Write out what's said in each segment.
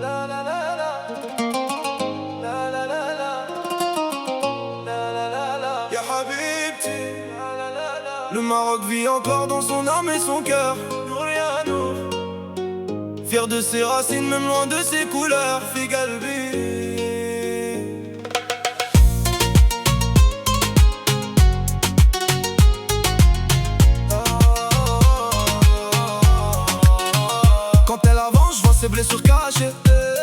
La la la la. La la la la. La la la la. Ya Habibti. La la la la. Le Maroc vit encore dans son âme et son cœur. Nouriano. Fier de ses racines, même loin de ses couleurs. Fi Galbi. Ses blessures cachées,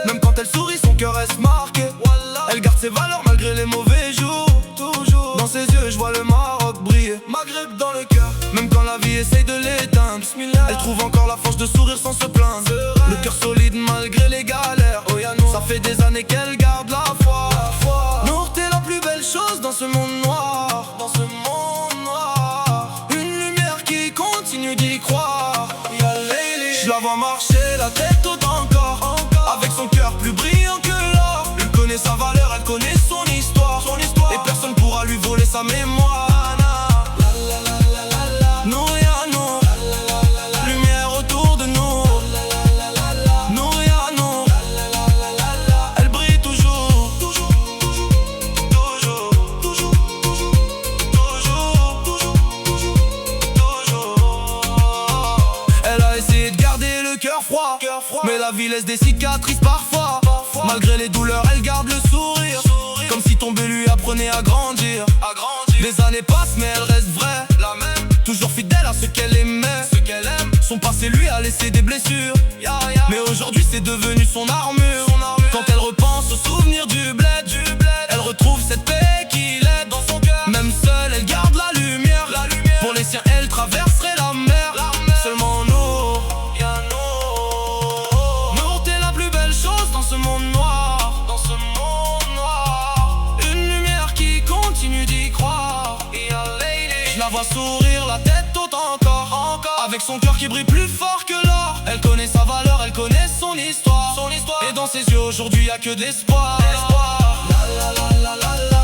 même quand elle sourit, son cœur reste marqué. Elle garde ses valeurs malgré les mauvais jours. Toujours dans ses yeux, je vois le Maroc briller. Maghreb dans le cœur, même quand la vie essaye de l'éteindre. Elle trouve encore la force de sourire sans se plaindre. Le cœur solide malgré les galères. Ça fait des années qu'elle garde la foi. Nour, t'es la plus belle chose dans ce monde noir. Dans ce monde noir, une lumière qui continue d'y croire. Je la vois marcher, la tête haute encore, avec son cœur plus brillant que l'or. Elle connaît sa valeur, elle connaît son histoire. Et personne pourra lui voler sa mémoire. Nouriano, lumière autour de nous. Nouriano, elle brille toujours. Toujours, toujours, toujours, toujours, toujours. Elle a essayé de garder le cœur froid, mais la vie laisse des cicatrices parfois. Malgré les douleurs, elle garde le sourire, comme si tomber lui apprenait à grandir. Les années passent mais elle reste vraie, la même. Toujours fidèle à ce qu'elle aimait, Son passé lui a laissé des blessures, mais aujourd'hui c'est devenu son armure. Quand elle repense aux souvenirs du bled, elle retrouve cette paix qui l'aide dans son cœur. Même seule, elle garde la lumière. Pour les siens, elle traverserait la mer. Seulement Nour, y'a Nour. Nour, t'es la plus belle chose dans ce monde noir. Dans ce monde noir, une lumière qui continue d'y croire. Je la vois sourire, la tête haute encore, avec son cœur qui brille plus fort que l'or. Elle connaît sa valeur, elle connaît son histoire. Et dans ses yeux aujourd'hui y'a que de l'espoir. La la la la la la.